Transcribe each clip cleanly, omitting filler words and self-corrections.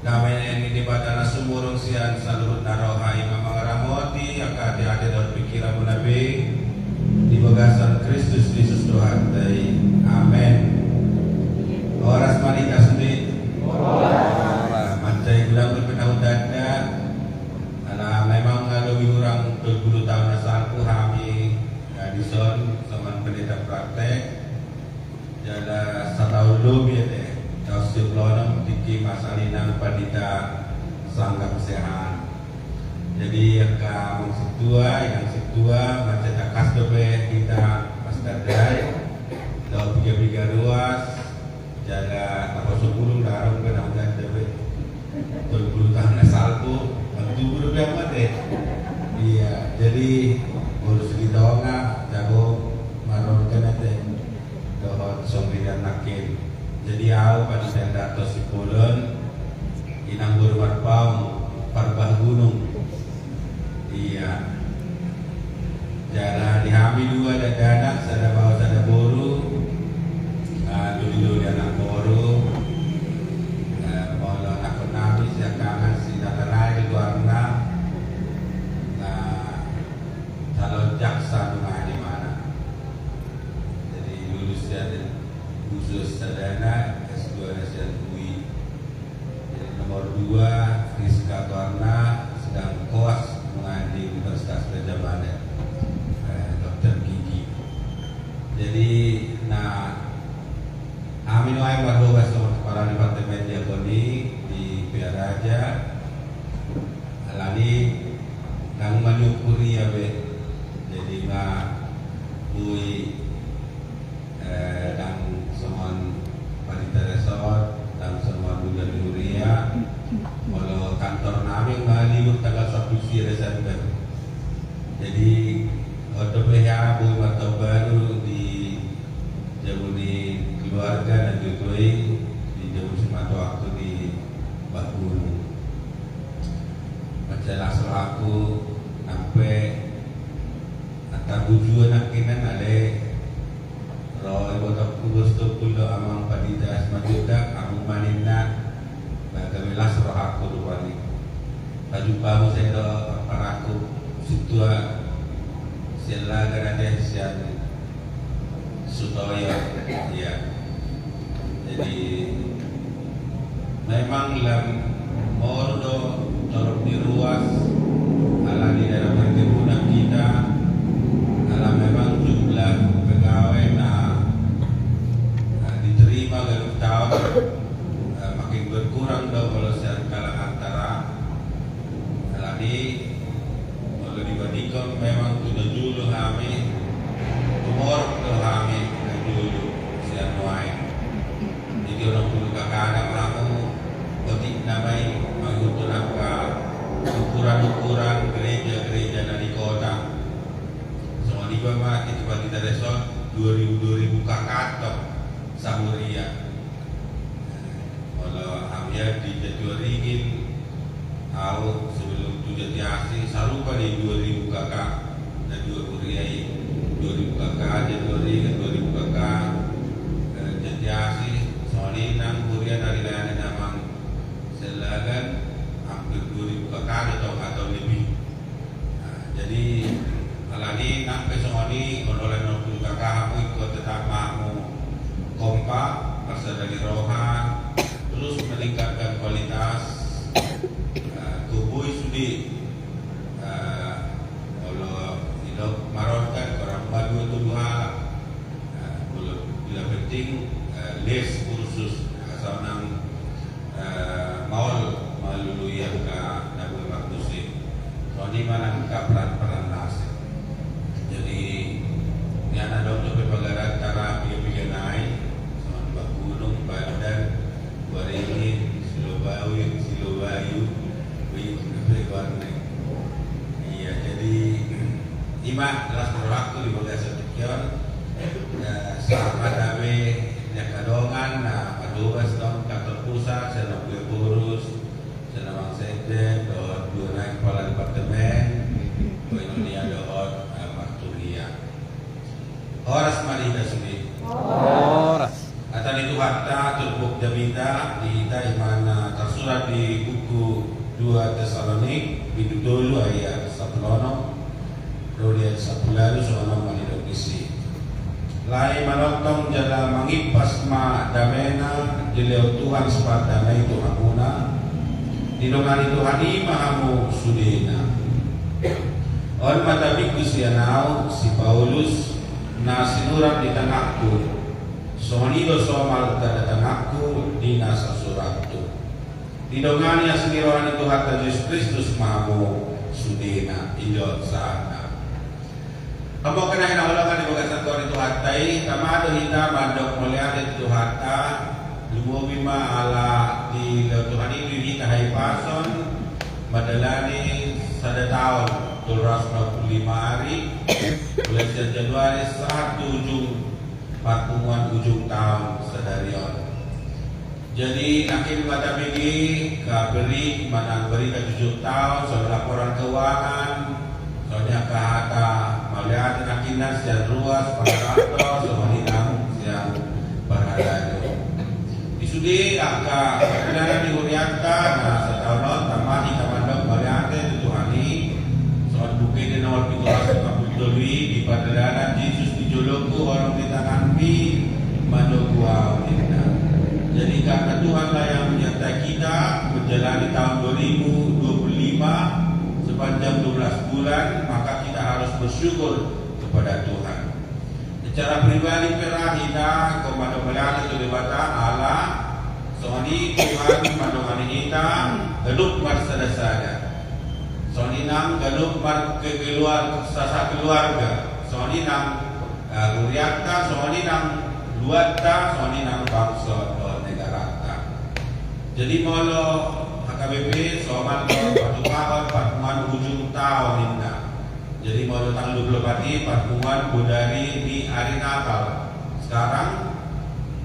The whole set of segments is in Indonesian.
Kami ini dibatana sumurung sian saluhut narohai mamangaramoti akade ade daun pikiran nabi di bagasan Kristus Yesus Tuhan dai. Amin. Oras manita sendiri. Mantai gulang berpenau dada. Karena memang lebih kurang 20 tahun asalku kami dison sama pendeta praktek. Jada setahun lebih deh. Jauh belum tiki masalinang pandita sangga kesehatan. Jadi yang situa macam takas dobe kita pastor dai. Lau tiga ruas jaga tapos sepuluh darang benang dan dobe. 20 tahun asalku bantu buru biang deh. Iya, jadi urus di doang jago maron kena deh. Dohot sombiran nakin. Jadi aku pada tenda atas si Polen inang berbuat pam parbah gunung. Iya. Jalan dihami dua ada anak, sada bawa sada boru. Dulu dia anak boru. Kalau anak penamis ya kangen si datarai di warna. Calon jaksa di mana? Jadi lulus dari khusus sadana S2 Nasihat UI. Jadi nomor 2 Rizka Tuarna sedang koas mengaji Universitas Gajah Mada, Dr. Gigi. Jadi amin wae marhaba sama kepala Departemen Diakoni di Pia Raja alani nang menyukuri ya be. Jadi kui dan semua panitia resort dan semua dunia dunia. Kalau kantor kami ngalih tanggal 1 Desember. Jadi untuk PH Bu Marto baru di Jabuni keluarga dan juga di Jabuni semata waktu di Bakun. Majalah selaku sampai antar tujuan nakinan ada roh ibadah kubus tu pulau amang padida asmajuda amang manina bagamilas roh aku duwani tajumpa mo sa ito paraku situa sila ganade siya sutoyo ya. Jadi memang lam mordo torok di ruas ala di dalam perkebunan kita ala memang jumlah pegawai diterima dalam tahun makin berkurang dong kalau secara antara alami kalau dibandingkan memang sudah dulu kami umur tuh kami dulu sianuai. Jadi orang dulu kadang kamu ketik namai mengukur angka ukuran gereja dari kota. Semua di bawah kita resort 2000 kakak Samuria. Kalau Amir di Jatiwaringin tahu sebelum Jatiasi selalu pada 2000 kakak dan 2000 riai 2000 kakak Jatiwaringin 2000 kakak Jatiasi soalnya nang Korea dari layanan namang selagan hampir 2000 kakak atau lebih. Jadi alani nang pesoni kondolan 20 kakak aku ikut tetap mau kompak, rasa dari rohan, terus meningkatkan kualitas tubuh sudi. Kalau hidup maronkan orang baru itu dua, bila penting les kursus asal nang maul malului yang ke Nabi Maktusi. Soalnya mana ke peran nasi. Jadi ini anak dokter berpagaran cara pilih naik. Gunung Badan, Waringin, Silobayu, Warna. Iya, jadi imah kelas berlaku di Bagasa Tekion. Sama dawe nyakadongan, paduas dong kantor pusat, saya nak burus, saya nak sekjen, dua naik kepala departemen, ini ada Makturia. Horas Marida sendiri. Horas. Atan itu harta turbuk jamita di ita imana tersu surat di buku 2 Tesalonik bidudulu ayat 1 ayat 1 lalu soalnya manidok isi lai manotong jala mangipas ma damena dileo Tuhan sepat damai Tuhan una dinongani Tuhan mahamu sudena on matabik sianau si Paulus na sinurat di tengahku sohanido somal tada tengahku di nasa suratku dinongani asmirohan itu hatta Yesus Kristus mahamu sudena idot sana. Kamu kena hina ulangan di bagasan Tuhan itu hatai tamado hita mandok mulia itu hatta lumubima ala di Tuhan itu hita hai pason madalani sada tahun 225 hari bulan Januari 1 ujung pertemuan ujung tahun sedarion. Jadi akhir kata bagi kaberi mana beri ke 7 tahun soal laporan keuangan soalnya kata melihat akinan secara luas pada kantor soal hilang yang berada disudi angka perjalanan dihuriata nah setahun tamani kamandok melihat itu Tuhani soal bukit di nomor pintu asal kapitoli di perjalanan Yesus dijolokku orang di tangan mi mandokua minna. Jadi karena Tuhanlah yang menyertai kita menjalani tahun 2025 sepanjang 12 bulan, maka kita harus bersyukur kepada Tuhan. Secara pribadi perahina kepada melihat itu dibata Allah soalnya Tuhan mandongani kita gelup marsada-sada soalnya nam gelup mar sasa keluarga soalnya nam uriata soalnya nam luata soalnya nam bangsa jadi molo HKBP soal pertemuan ujung tahun ini. Jadi molo tanggal 24 pertemuan Budari di hari Natal. Sekarang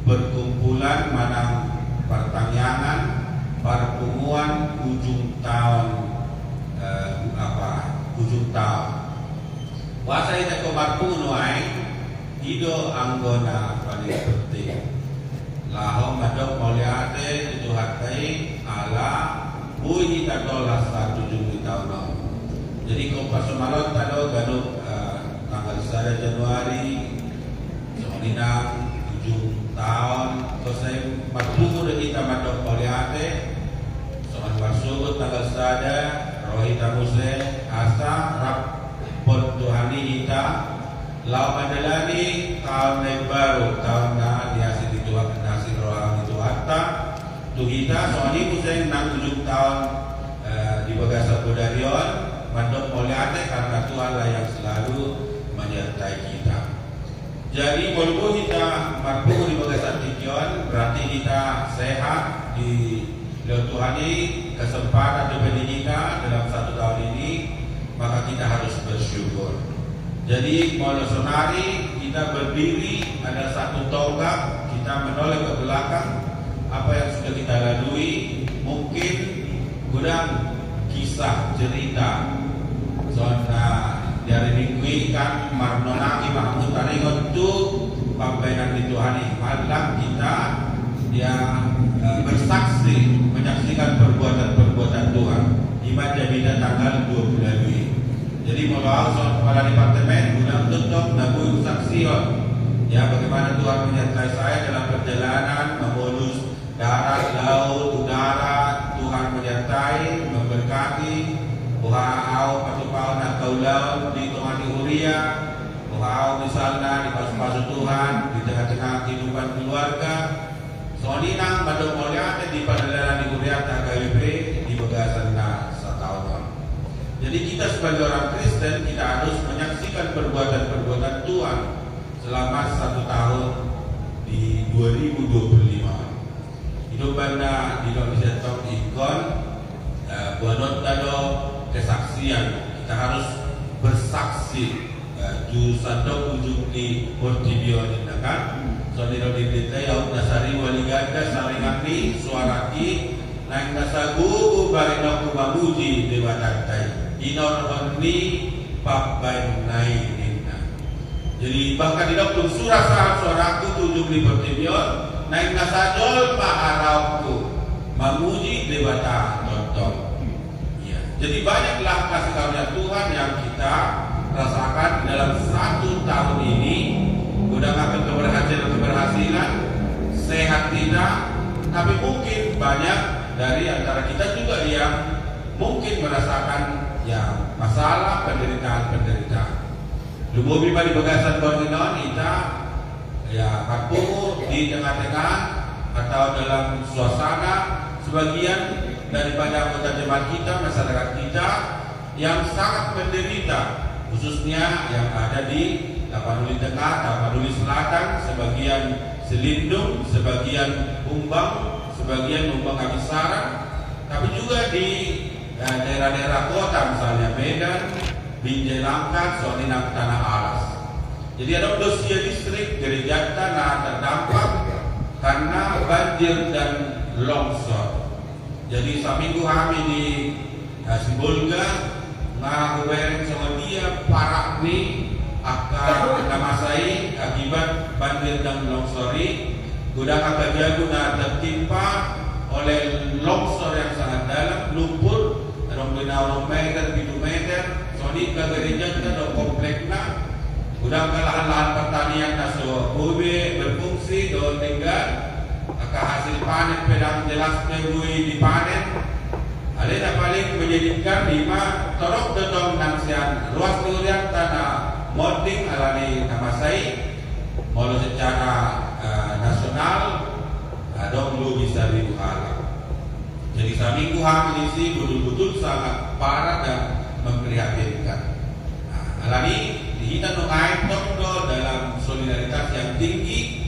berkumpulan manang pertanyaan pertemuan ujung tahun ujung tahun. Wasa ita ko marpunuai ido anggona paling penting. Lahom madok moliate itu hatai ala bunyi tadolah 1 Juli tahun. Jadi kompas semalot tado gaduk tanggal 1 Januari soalnya ujung tahun selesai matlumu kita madok moliate soal masuk tanggal 1 rohita muse asa rap pon Tuhani kita lau madalani tahun baru tahun na diasi dituak nasi rohang itu hatta tu kita soalnya museng 6-7 tahun di bagasa Budarion mandok moliate karena Tuhan lah yang selalu menyertai kita. Jadi walaupun kita mampu di bagasa Tikion berarti kita sehat di Tuhan ini kesempatan diberi kita dalam 1 tahun ini maka kita harus bersyukur. Jadi kalau sonari kita berdiri ada 1 tonggak kita menoleh ke belakang apa yang sudah kita lalui mungkin kurang kisah cerita soalnya dari minggu kan marnonaki mahmud taringot itu pembainan di Tuhan malam kita bersaksi menyaksikan perbuatan Tuhan di Majapahit tanggal 20 Juli. Jadi kalau kepala departemen guna untuk nabu saksion ya bagaimana Tuhan menyertai saya dalam perjalanan memodus darat, laut, udara Tuhan menyertai, memberkati buhau patupau nak kaulau di Tuhan di Huria buhau misalnya di pasu-pasu Tuhan di tengah-tengah kehidupan keluarga soalnya pada mulia di perjalanan di Huria KKIP di bagasan setahun. Jadi kita sebagai orang Kristen kita harus menyaksikan perbuatan-perbuatan Tuhan selama 1 tahun di 2025. Hidup banda di Indonesia Top Ikon buanot tado kesaksian kita harus bersaksi jurusan dok ujung di Portibio kan soalnya di detail yang nasari waliganda saringani suaraki naik nasagu barino kumamuji dewa tantai inor honni papai naik inna. Jadi bahkan di dokter surah sahab suaraku tujuh di Portibio naik nasajol paharauku memuji dewata tonton. Ya. Jadi banyaklah kasih karunia Tuhan yang kita rasakan dalam 1 tahun ini. Udah akan keberhasilan, sehat tidak, tapi mungkin banyak dari antara kita juga yang mungkin merasakan ya masalah penderitaan. Lubobi di bagasan Borneo kita ya kampung di tengah-tengah atau dalam suasana sebagian daripada anggota jemaat kita, masyarakat kita yang sangat menderita, khususnya yang ada di Tapanuli Tengah, Tapanuli Selatan, sebagian Selindung, sebagian Umbang, sebagian Umbang Kamisara, tapi juga di daerah-daerah kota misalnya Medan, Binjai Langkat, Soninang, Tanah Alas. Jadi ada 2 distrik gereja tanah terdampak karena banjir dan longsor. Jadi seminggu kami di Sibolga ngarang bereng sama dia parah nih akan namasai akibat banjir dan longsori. Gudang Akajagu tertimpa oleh longsor yang sangat dalam, lumpur, ada 6 meter, 7 meter. Soalnya ke gereja kita ada kompleknya. Gudang lahan-lahan pertanian naso ube berfungsi, do tinggal akan hasil panen pedang jelas nebui dipanen. Ada paling menjadikan 5 torok dodong nangsian ruas durian tanah modding alani namasai molo secara nasional dong lu bisa dibuka. Jadi seminggu hamil isi betul-betul sangat parah dan memprihatinkan. Alani dihitan nungai tongdo dalam solidaritas yang tinggi.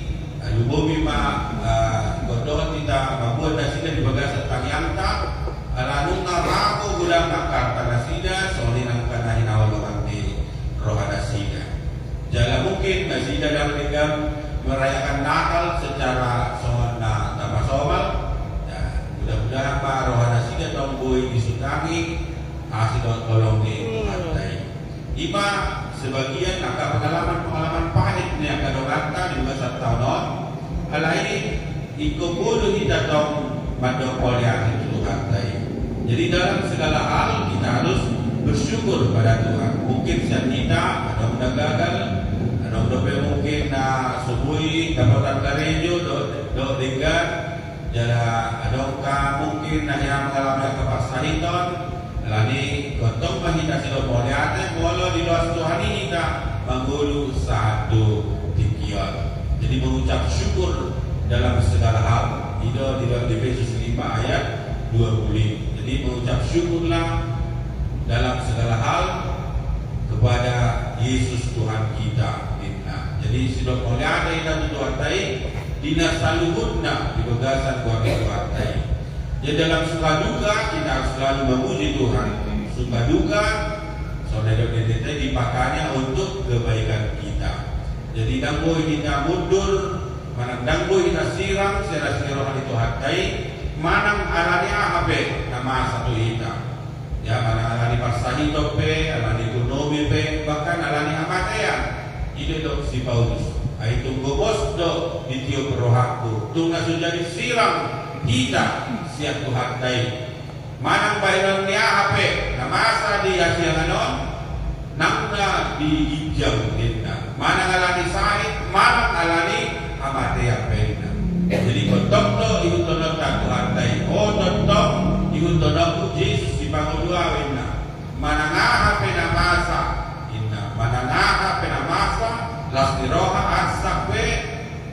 Lubomi godoh kita membuat nasida di bagasan Tangyanta. Alanu ngarako gudang Jakarta nasida solinang kanahin awal di roha nasida. Jala mungkin nasida dan tinggal merayakan Natal secara sona tanpa somal. Ya, mudah-mudahan Pak roha nasida tomboi disutangi hasil tolong di pantai. Ima sebagian akan pengalaman pahit ni akan doranta di masa tahun. Alai iko bodoh kita tong mandopol yang itu pantai. Jadi dalam segala hal kita harus bersyukur pada Tuhan. Mungkin siap kita ada udah gagal, ada udah mungkin subui dapatan karejo do tinggal, jala ada mungkin yang mengalami kepasahiton. Lani gotong mahita silo poliate bolo di luar Tuhan ini kita menggulu satu tikion. Jadi mengucap syukur dalam segala hal. Di Efesus 5 ayat 20. Jadi mengucap syukurlah dalam segala hal kepada Yesus Tuhan kita. Jadi sidok poliate kita Tuhan tai dinas saluhudna di bagasan Tuhan tai. Jadi dalam suka duka kita harus selalu memuji Tuhan. Suka duka saudara DDT dipakainya untuk kebaikan kita. Jadi dangboy kita mundur, manang dangboy kita siram, secara itu hatai, manang alani ahabe nama satu kita. Ya manang alani parsahi tope, alani kunobi pe, bahkan alani amatean. Itu dok si Paulus. Itu gobos dok ditiup rohaku. Tunggu sudah disiram kita siap Tuhan dai. Manang bayang ni ahabe, nama sa di asianganon, nangna di ijam kita. Manang alani sahid, manang alani amatea pena. Jadi kontokno ikut tonton Tuhan dai. Oh tonton ikut tonton Yesus di pangudua wena. Manang ahabe namasa, inna manang ahabe namasa, las diroha asakwe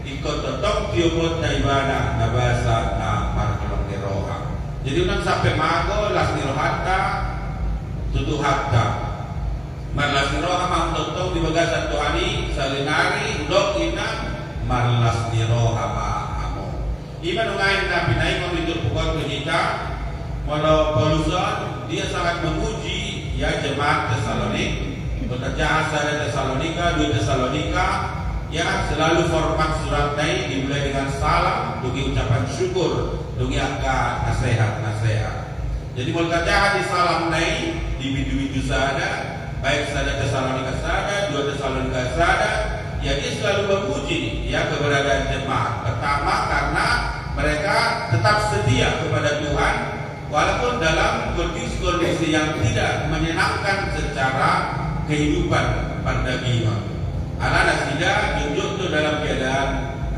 ikut tonton tiupot na ibana nabasa na markolong diroha. Jadi unang sampai mago las dirohata tutuhatta. Marlas diroha mang tonton di bagasan Tuhani salinari udok ina marlas diroha maamo. Iman ngayon na pinay mamitur pukot kita walau Pauluson dia sangat memuji ya jemaat Tesalonik. Bekerja asal Tesalonika, 2 Tesalonika, ya selalu format surat ini dimulai dengan salam, dugi ucapan syukur, dugi angka nasihat. Jadi mulai jahat di salam ini di bidu-bidu sada, baik sada Tesalonika sada, 2 Tesalonika sada, ya dia selalu memuji ya keberadaan jemaat. Pertama karena mereka tetap setia kepada Tuhan walaupun dalam kondisi-kondisi yang tidak menyenangkan secara kehidupan perdagangan. Anak-anak sida junjung itu dalam keadaan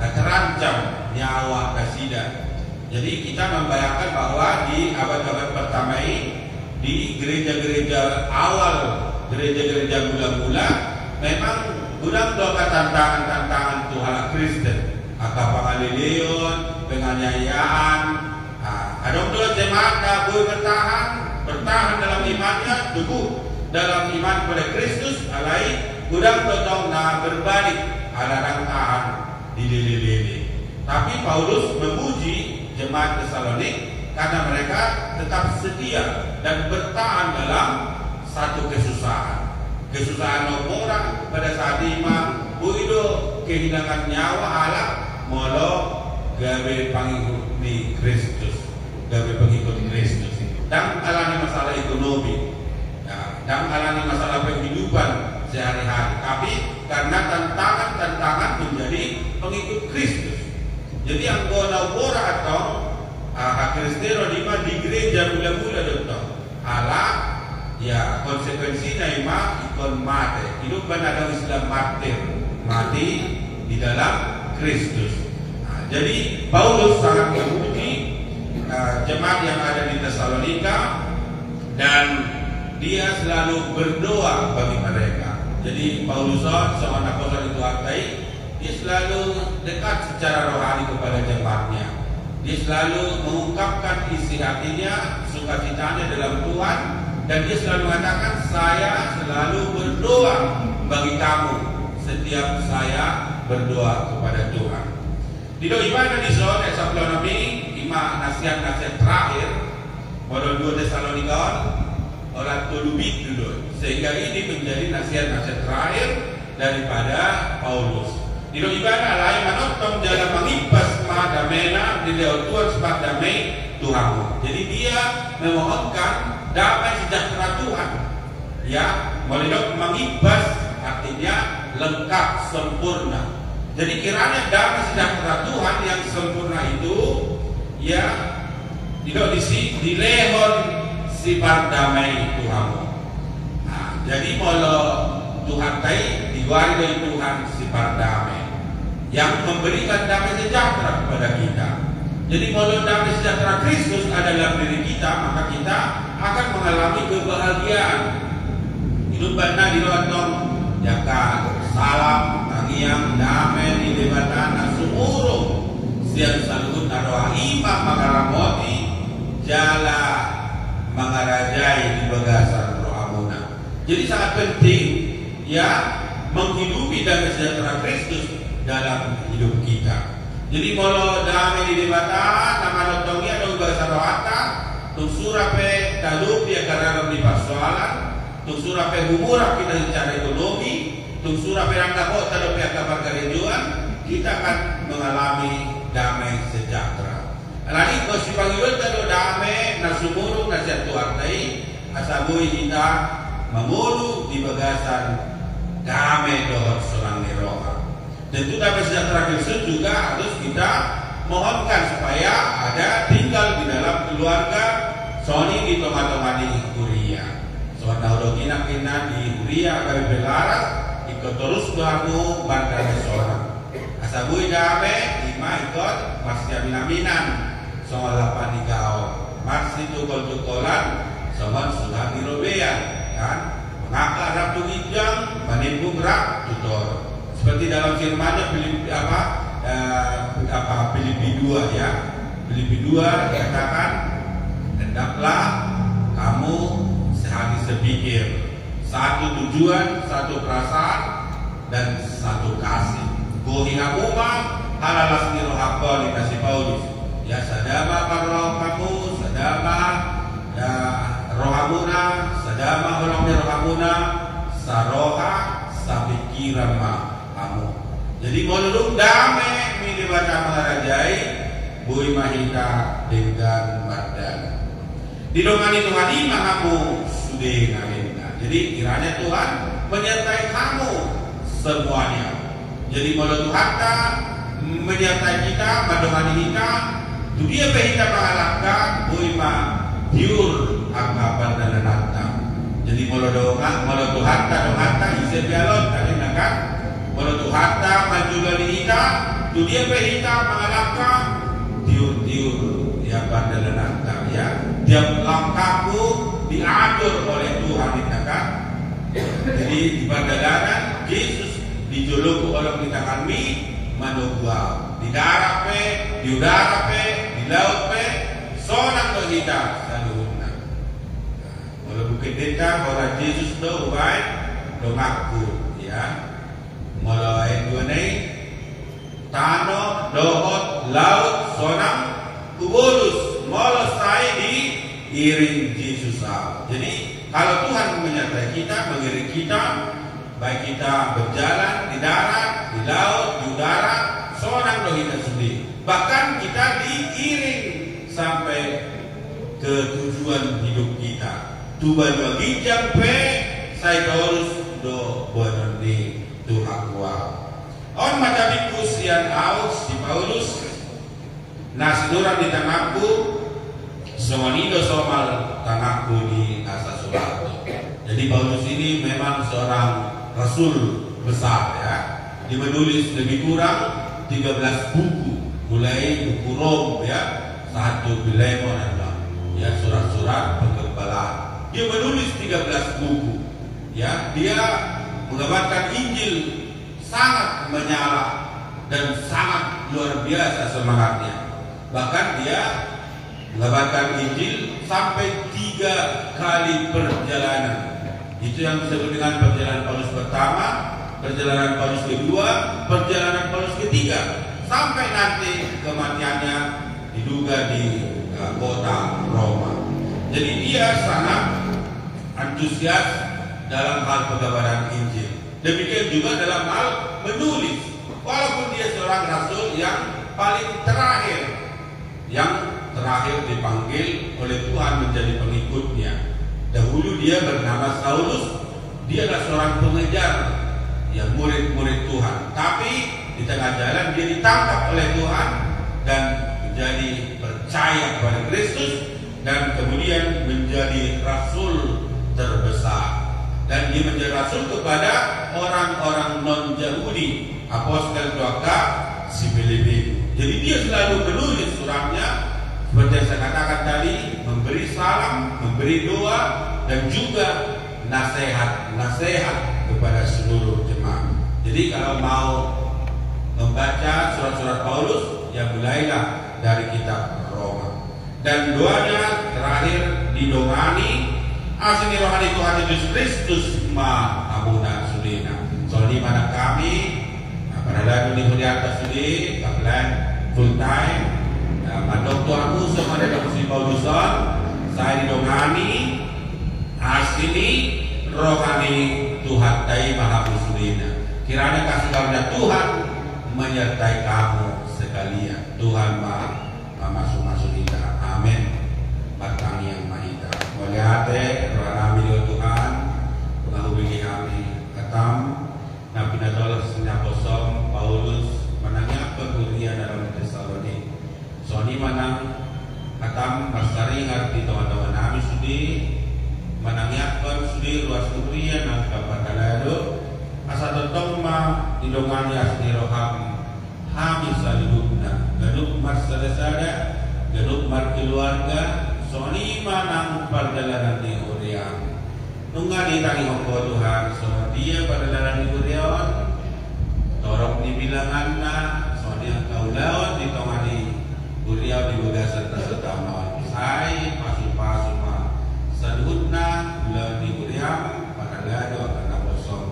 terancam nyawa kasida. Jadi kita membayangkan bahwa di abad-abad pertama ini di gereja-gereja awal, gereja-gereja mula-mula memang gudang doa tantangan-tantangan Tuhan Kristen, pengalileon, penganiayaan. Ada dua jemaat boleh bertahan dalam imannya, teguh dalam iman kepada Kristus, alai gudang totong berbalik ada rangkaan di lele-lele. Tapi Paulus memuji jemaat Tesalonik karena mereka tetap setia dan bertahan dalam satu kesusahan. Kesusahan orang pada saat iman, buido kehilangan nyawa Allah, molo gawe pengikut di Kristus, gawe pengikut Kristus. Dan alami masalah ekonomi, dan alami masalah kehidupan sehari-hari. Tapi karena tantangan menjadi pengikut Kristus. Jadi anggota bora atau Kristero di gereja mula-mula dotong Allah ya konsekuensinya ikon mati. Hidup ada Islam mati di dalam Kristus. Jadi Paulus sangat memuji jemaat yang ada di Tesalonika dan dia selalu berdoa bagi mereka. Jadi Paulus seorang apostol itu artai, dia selalu dekat secara rohani kepada jemaatnya. Dia selalu mengungkapkan isi hatinya, sukacitanya dalam Tuhan, dan dia selalu mengatakan, saya selalu berdoa bagi kamu setiap saya berdoa kepada Tuhan. Di doa ibadah di zona sebelum Nabi, nasihat-nasihat terakhir, modal 2 Tesalonikaon, orang tulubit dulu, sehingga ini menjadi nasihat-nasihat terakhir daripada Paulus. Di doa ibadah lain menonton jalan mengipas damai di Tuhan sebab damai Tuhanmu. Jadi dia memohonkan damai sejahtera Tuhan. Ya, melidok mengibas artinya lengkap, sempurna. Jadi kiranya damai sejahtera Tuhan yang sempurna itu ya tidak di lehon sifat damai Tuhanmu. Jadi kalau Tuhan tadi diwari dari Tuhan sifat damai yang memberikan damai sejahtera kepada kita. Jadi kalau damai sejahtera Kristus ada dalam diri kita, maka kita akan mengalami kebahagiaan. Hidup benar di lontong, jaka salam, tangiang, damai di debatana, sumurung, siang salut naroa imam makaramoti, jala mengarajai di bagasan rohamuna. Jadi sangat penting ya menghidupi damai sejahtera Kristus dalam hidup kita. Jadi kalau damai di debatan nama notongnya ada bahasa rohata, tung surape talup dia karena di persoalan, tung surape humura kita secara ekonomi, tung surape rangka kota ada pihak kabar kerejuan, kita akan mengalami damai sejahtera. Lagi kalau si panggilan tadi damai nasumurung nasihat Tuhan tadi, asabui kita memulu di bagasan damai dohot seorang roha. Tentu damai sejahtera Kristus juga harus kita mohonkan supaya ada tinggal di dalam keluarga Sony di tengah-tengah di Huria. Soalnya udah kina di Huria kami belaras ikut terus kamu bandar seorang. Asabui damai lima ikut masih aminaminan soal 8 ikau masih tukol-tukolan soal sudah dirobean kan mengaka ratu hijang menimbung rak tutor. Seperti dalam firman-Nya Filipi 2 ya. Filipi 2 dikatakan hendaklah kamu sehati sepikir, satu tujuan, satu perasaan dan satu kasih. Gohinakuma halalas ni rohakon dikasih Paulus. Ya sadama karroh kamu, sadama ya rohamuna, sadama orang ni rohamuna, saroha sapikiran kamu. Jadi menurut damai milih baca mengarajai bui mahita dengan badan. Di dongani Tuhan kamu sudah ngalinda. Jadi kiranya Tuhan menyertai kamu semuanya. Jadi kalau Tuhan menyertai kita, mendongani kita, Tu dia pehita pangalaka boy ma diur anggapan dan nata. Jadi molo tuhata isi pialon tadi nakan molo tuhata manjuga diita tu dia pehita pangalaka diur ya pada nata ya. Tiap langkahku diatur oleh Tuhan nakan. Jadi di perjalanan Yesus dijuluku oleh kita kami manugwa di darat pe, di udara pe, di laut pe, sonang ke kita saluhna. Kalau bukit deta orang Yesus do baik do ngaku ya. Mulai dua ni tanah, dohot, laut, sonang, kuburus, molos saya di iring Yesus. Jadi kalau Tuhan menyertai kita, mengiring kita, baik kita berjalan di darat, di laut, di udara, seorang doa kita sendiri. Bahkan kita diiring sampai ke tujuan hidup kita. Tuban bagi jampe, saya terus do bononi Tuhan kuat. On matabikus yang aus di Paulus, nasidurang di tangapku, semanido somal tangapku di asa surat. Jadi Paulus ini memang seorang rasul besar ya. Dia menulis lebih kurang 13 buku, mulai buku Rom ya, 1 Filemon ya, surat-surat pergembala. Dia menulis 13 buku ya. Dia mengabarkan Injil sangat menyala dan sangat luar biasa semangatnya. Bahkan dia mengabarkan Injil sampai 3 kali perjalanan. Itu yang disebut dengan perjalanan Paulus pertama, perjalanan Paulus kedua, perjalanan Paulus ketiga, sampai nanti kematiannya diduga di kota Roma. Jadi dia sangat antusias dalam hal pengabaran Injil. Demikian juga dalam hal menulis. Walaupun dia seorang rasul yang paling terakhir, dipanggil oleh Tuhan menjadi pengikutnya. Dahulu dia bernama Saulus, dia adalah seorang pengejar yang murid-murid Tuhan. Tapi di tengah jalan dia ditangkap oleh Tuhan dan menjadi percaya kepada Kristus dan kemudian menjadi rasul terbesar. Dan dia menjadi rasul kepada orang-orang non-Yahudi, apostol keluarga si Filipi. Jadi dia selalu menulis suratnya seperti yang saya katakan tadi, memberi salam, memberi doa, dan juga nasihat kepada seluruh jemaat. Jadi kalau mau membaca surat-surat Paulus, ya mulailah dari kitab Roma. Dan doanya terakhir didongani asli rohani Tuhan Yesus Kristus ma amuna sudina. Soalnya mana kami pada lagu di atas sudi, kaplan full time. Mandok Tuhanku sama ada si Paulusan, saya didongani asli rohani Tuhan Dai Maha Kusudina. Kiranya kasih karunia Tuhan menyertai kamu sekalian. Tuhan masuk kita. Amin. Batang yang mahita. Melihat roh kami di Tuhan, menghubungi kami. Ketam, Nabi Nadol senyap kosong Paulus menangnya penguria dalam Tesalonik. Soalnya manang katam masari ngerti teman-teman kami sudi menangiakan sudi ruas kuria nang kapan kalado asa tentang ma didongani asni roham habis salibuna gaduk marsada gaduk mar keluarga soalnya manang perjalanan di Uriah nungga ditangi hongko Tuhan soalnya dia perjalanan di Uriah torok dibilanganna soalnya kau lawan ditongani Uriah di Buddha serta mawon saya pasu-pasu ma saduhna bulan di Uriah pada gado akan kosong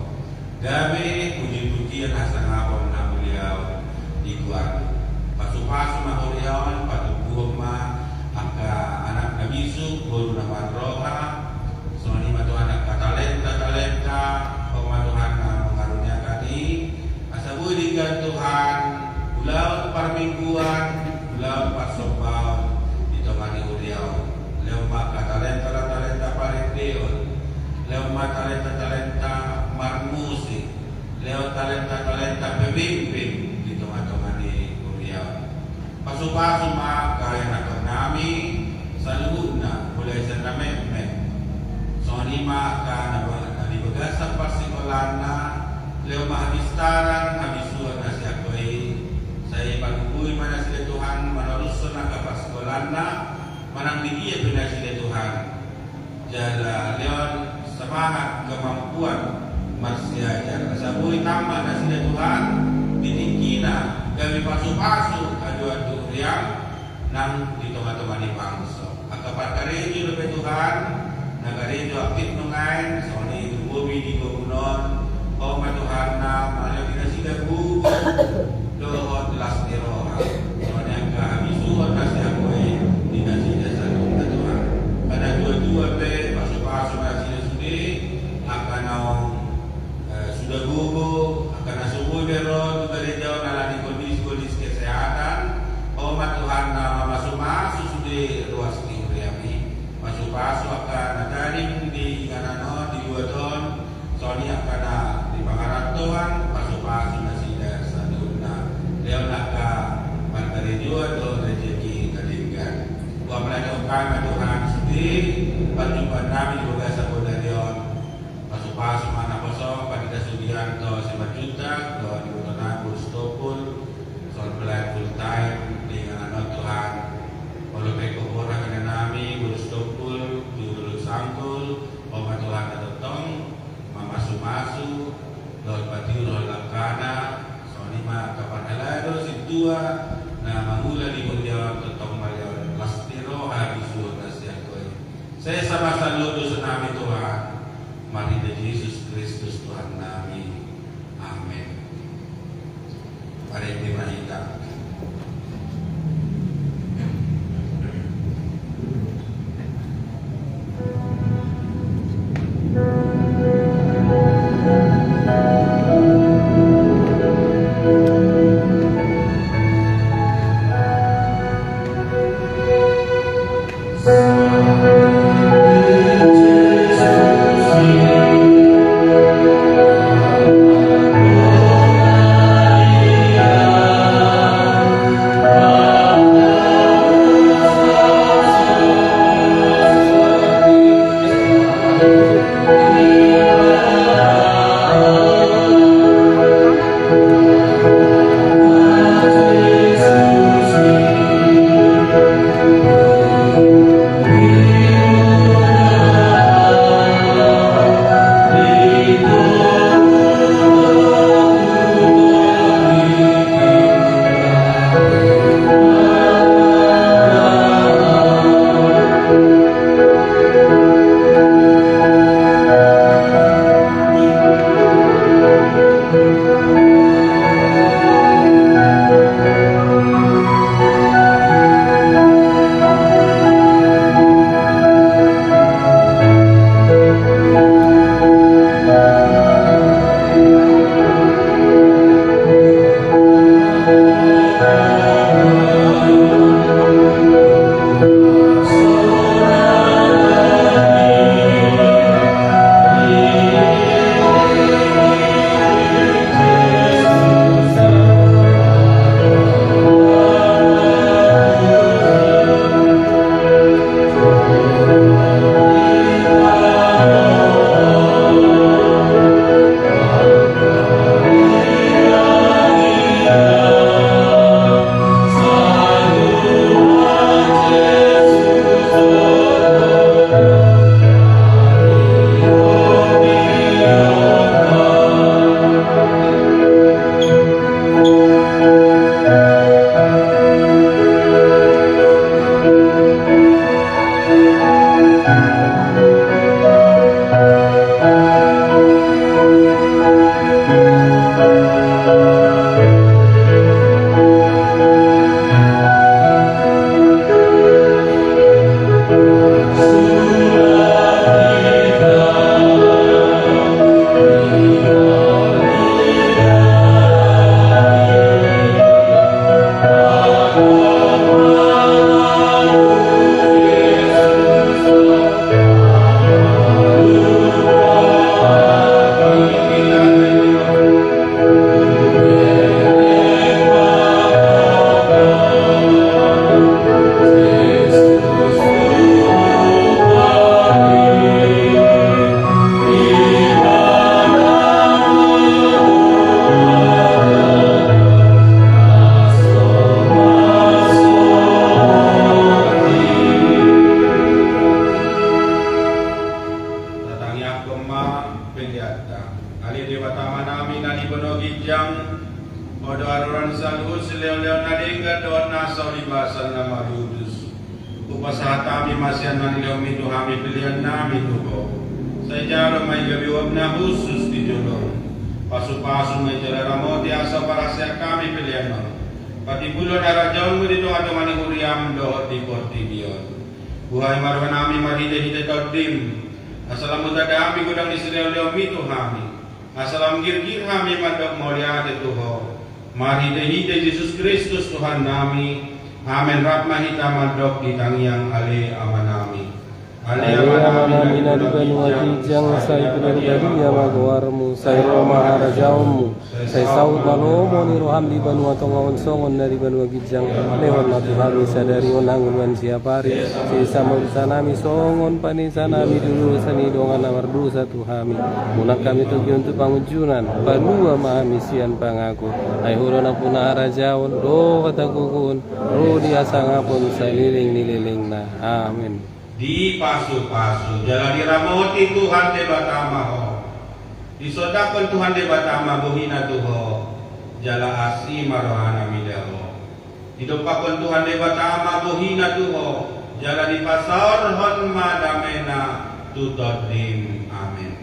gabe puji-pujian asa ngapon na beliau di kuat pasu-pasu ma Uriah patu buah ma angka anak nabisu guru nama roha soalnya ma Tuhan talenta pematuhan mengaruniakan asa budi kan Tuhan bulan parmingguan Lam pasopau ditomani Uriau, lewat talenta parenteon, lewat talenta marmusik, lewat talenta pemimpin ditomani Uriau. Pasu-pasu maka Tuhan akan nami saluna mulai sa namek-mek. So lima ka na dibagasa pasikolana leo mahabistaran habisuan na siya ko sa ipagbubuhay man na sila Tuhan manaruso na kapasikolana manang digiya pina sila Tuhan jala leon semangat kemampuan marsya jala saburi tama na sila Tuhan dinikina kami pasu-pasu adu-adu riang nang ditoma-toma di bangsa akapat karejo lepe Tuhan nagarejo aktif nungain soni tububi di komunon o matuhan na malam dinasiga bugo dohot las teroha soni ang kahabisuan na siya ko dinasiga sa nung Tuhan kada dua-dua pe pasu-pasu na sila sudi akan sudah bugo akan nasubuh beron garejo nalani kondisi kesehatan o matuhan na masuk-masuk sudah ruas tingriami masuk-masuk akan nadaring di kanano di dua ton Sony akan di bakaran Tuhan masuk-masuk na sila sa duna leo naka pantari dua ton rezeki kadinggan wa pelajaran kami Tuhan sendiri perjumpaan namin juga sa Bodarion masuk-masuk mana kosong pada sudian to 5 juta to di Botonan Burstopul soal pelayan full time dengan anak Tuhan walau peko orang kena nami Burstopul diurut sangkul oma Tuhan datang masuk-masuk laut pati laut lakana soni ma kapan alado situa na mangula di bundiawan tetong malion lastiro habisu nasya koi saya sama saludo sa nami Tuhan mari de Yesus Kristus Tuhan nami amin mari dimahita Amen. pila doon na sa ulibasan na marudus. Upasahata kami masyan man ilawmi to kami pilihan namin tuho. Sa ijaro may gabiwag na husus di julong. Pasu-pasu may jalaramo di asa para siya kami pilihan mo. Pati bulo na radyaw mo dito ato manihuriam doon di portibiyon. Buhay marwa namin marhide-hide taudim. Asalam dami gudang Israel ilawmi to kami. Asalam girgir kami mandok moliate tuho. Marhide-hide Jesus Kristus Tuhan nami. Amen. Rahmah hitam mandok di tangiang ale amanami. Ale amanami na di banua kijang say pinagdali magwarmu say Roma harajaumu say saud malomo ni roham di banua tongaon songon na di banua kijang lewat na Tuhan sadari onanguan siapari si sama sanami songon panisanami dulu sani dongan namar dosa Tuhami munak kami tugi untuk pangujunan panua mahamisian pangaku ay huro na puna harajaon do katakukun ro di asangapun say liling na amin. Di pasu-pasu jalan diramoti Tuhan debatama ho disodakon Tuhan debatama buhina tuho jala asi marohana midaho hidupakon Tuhan debatama buhina tuho jala di pasar hon madamena tutodim amin.